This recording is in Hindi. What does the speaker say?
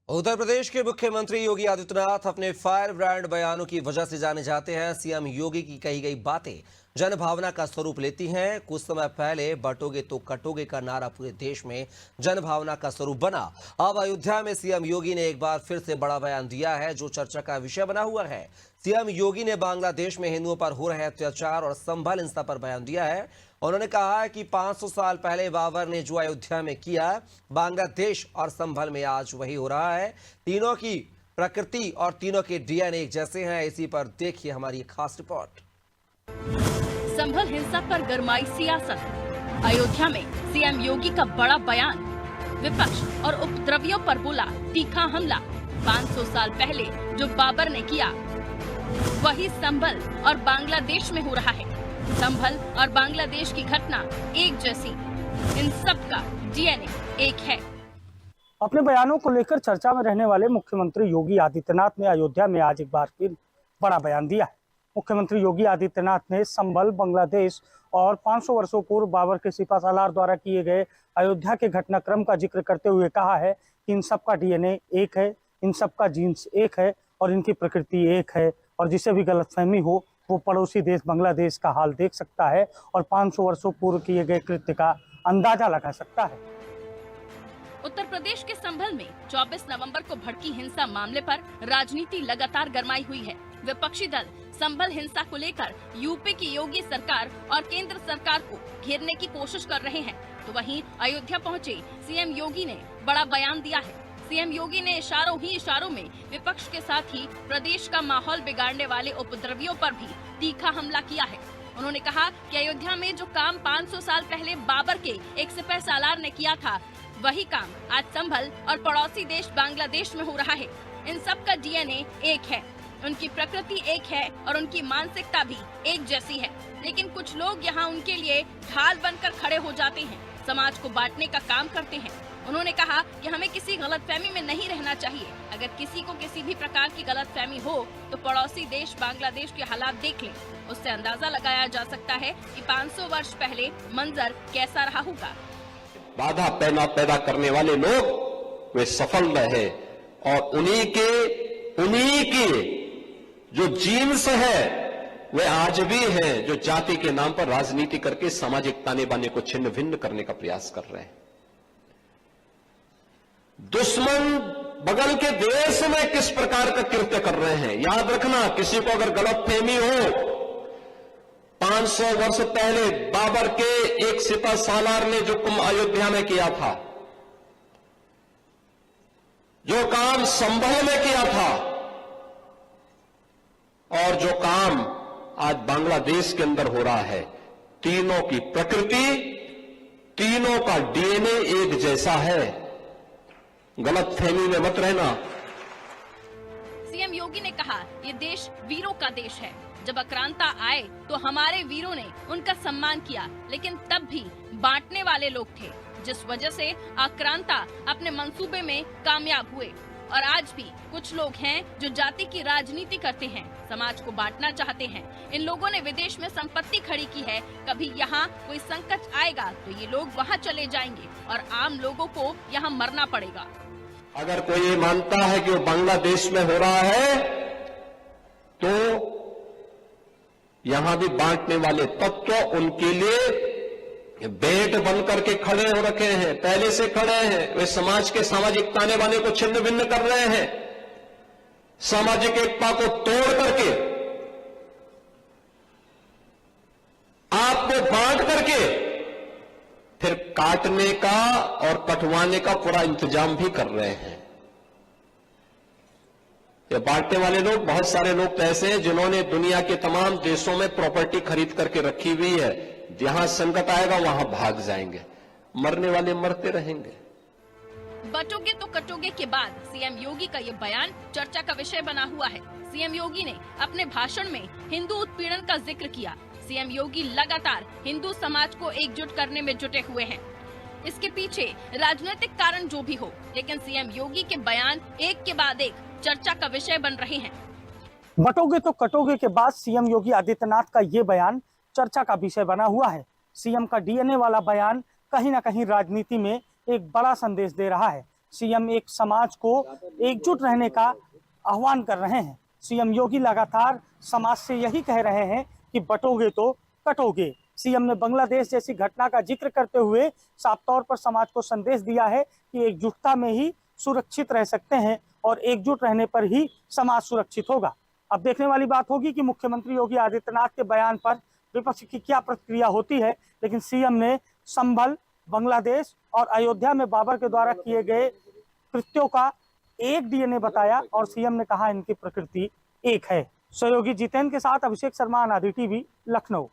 उत्तर प्रदेश के मुख्यमंत्री योगी आदित्यनाथ अपने फायर ब्रांड बयानों की वजह से जाने जाते हैं। सीएम योगी की कही गई बातें जन भावना का स्वरूप लेती हैं। कुछ समय पहले बटोगे तो कटोगे का नारा पूरे देश में जन भावना का स्वरूप बना। अब अयोध्या में सीएम योगी ने एक बार फिर से बड़ा बयान दिया है, जो चर्चा का विषय बना हुआ है। सीएम योगी ने बांग्लादेश में हिंदुओं पर हो रहे अत्याचार और संभल हिंसा पर बयान दिया है। उन्होंने कहा है कि 500 साल पहले बाबर ने जो अयोध्या में किया, बांग्लादेश और संभल में आज वही हो रहा है। तीनों की प्रकृति और तीनों के डीएनए एक जैसे हैं। इसी पर देखिए हमारी एक खास रिपोर्ट। संभल हिंसा पर गरमाई सियासत। अयोध्या में सीएम योगी का बड़ा बयान। विपक्ष और उपद्रवियों पर बोला तीखा हमला। 500 साल पहले जो बाबर ने किया, वही संभल और बांग्लादेश में हो रहा है। संभल और बांग्लादेश की घटना एक जैसी, इन सब का डीएनए एक है। अपने बयानों को लेकर चर्चा में रहने वाले मुख्यमंत्री योगी आदित्यनाथ ने अयोध्या में आज एक बार फिर बड़ा बयान दिया है। मुख्यमंत्री योगी आदित्यनाथ ने संभल, बांग्लादेश और 500 वर्षों पूर्व बाबर के सिपहसालार द्वारा किए गए अयोध्या के घटनाक्रम का जिक्र करते हुए कहा है कि इन सबका डीएनए एक है, इन सबका जीन्स एक है और इनकी प्रकृति एक है। और जिसे भी गलतफहमी हो वो पड़ोसी देश बांग्लादेश का हाल देख सकता है और 500 वर्षों पूर्व किए गए कृत्य का अंदाजा लगा सकता है। उत्तर प्रदेश के संभल में 24 नवंबर को भड़की हिंसा मामले पर राजनीति लगातार गरमाई हुई है। विपक्षी दल संभल हिंसा को लेकर यूपी की योगी सरकार और केंद्र सरकार को घेरने की कोशिश कर रहे हैं, तो वहीं अयोध्या पहुंचे सीएम योगी ने बड़ा बयान दिया है। सीएम योगी ने इशारों में विपक्ष के साथ ही प्रदेश का माहौल बिगाड़ने वाले उपद्रवियों पर भी तीखा हमला किया है। उन्होंने कहा कि अयोध्या में जो काम 500 साल पहले बाबर के एक सिपहसालार ने किया था, वही काम आज संभल और पड़ोसी देश बांग्लादेश में हो रहा है। इन सब का डीएनए एक है, उनकी प्रकृति एक है और उनकी मानसिकता भी एक जैसी है। लेकिन कुछ लोग यहाँ उनके लिए ढाल बनकर खड़े हो जाते हैं, समाज को बांटने का काम करते हैं। उन्होंने कहा कि हमें किसी गलतफहमी में नहीं रहना चाहिए। अगर किसी को किसी भी प्रकार की गलतफहमी हो तो पड़ोसी देश बांग्लादेश के हालात देख लें, उससे अंदाजा लगाया जा सकता है कि 500 वर्ष पहले मंजर कैसा रहा होगा। बाधा पैदा करने वाले लोग वे सफल रहे और उन्हीं की जो जीन्स है वे आज भी हैं, जो जाति के नाम पर राजनीति करके सामाजिक ताने बाने को छिन्न भिन्न करने का प्रयास कर रहे हैं। दुश्मन बगल के देश में किस प्रकार का कृत्य कर रहे हैं, याद रखना। किसी को अगर गलतफहमी हो, 500 वर्ष पहले बाबर के एक सिपहसालार ने जो काम अयोध्या में किया था, जो काम संभल में किया था और जो काम आज बांग्लादेश के अंदर हो रहा है, तीनों की प्रकृति, तीनों का डीएनए एक जैसा है। गलतफहमी में मत रहना। सीएम योगी ने कहा, ये देश वीरों का देश है। जब आक्रांता आए तो हमारे वीरों ने उनका सम्मान किया, लेकिन तब भी बांटने वाले लोग थे, जिस वजह से आक्रांता अपने मंसूबे में कामयाब हुए। और आज भी कुछ लोग हैं जो जाति की राजनीति करते हैं, समाज को बांटना चाहते हैं। इन लोगों ने विदेश में संपत्ति खड़ी की है। कभी यहाँ कोई संकट आएगा तो ये लोग वहाँ चले जाएंगे और आम लोगों को यहाँ मरना पड़ेगा। अगर कोई ये मानता है कि वो बांग्लादेश में हो रहा है, तो यहां भी बांटने वाले तत्व उनके लिए बेट बन करके खड़े हो रखे हैं, पहले से खड़े हैं। वे समाज के सामाजिक ताने बाने को छिन्न भिन्न कर रहे हैं, सामाजिक एकता को तोड़ करके, आपको बांट करके फिर काटने का और कटवाने का पूरा इंतजाम भी कर रहे हैं। ये बांटने वाले लोग, बहुत सारे लोग तो ऐसे हैं जिन्होंने दुनिया के तमाम देशों में प्रॉपर्टी खरीद करके रखी हुई है। जहां संकट आएगा वहां भाग जाएंगे, मरने वाले मरते रहेंगे। बटोगे तो कटोगे के बाद सीएम योगी का ये बयान चर्चा का विषय बना हुआ है। सीएम योगी ने अपने भाषण में हिंदू उत्पीड़न का जिक्र किया। सीएम योगी लगातार हिंदू समाज को एकजुट करने में जुटे हुए हैं। इसके पीछे राजनीतिक कारण जो भी हो, लेकिन सीएम योगी के बयान एक के बाद एक चर्चा का विषय बन रहे हैं। बटोगे तो कटोगे के बाद सीएम योगी आदित्यनाथ का ये बयान चर्चा का विषय बना हुआ है। सीएम का डीएनए वाला बयान कहीं ना कहीं राजनीति में एक बड़ा संदेश दे रहा है। सीएम एक समाज को एकजुट रहने का आह्वान कर रहे हैं। सीएम योगी लगातार समाज से यही कह रहे हैं कि बटोगे तो कटोगे। सीएम ने बांग्लादेश जैसी घटना का जिक्र करते हुए साफ तौर पर समाज को संदेश दिया है कि एकजुटता में ही सुरक्षित रह सकते हैं और एकजुट रहने पर ही समाज सुरक्षित होगा। अब देखने वाली बात होगी कि मुख्यमंत्री योगी आदित्यनाथ के बयान पर विपक्ष की क्या प्रतिक्रिया होती है, लेकिन सीएम ने संभल, बांग्लादेश और अयोध्या में बाबर के द्वारा किए गए कृत्यों का एक डीएनए बताया और सीएम ने कहा इनकी प्रकृति एक है। सहयोगी जितेंद्र के साथ अभिषेक शर्मा, अनादि टीवी, लखनऊ।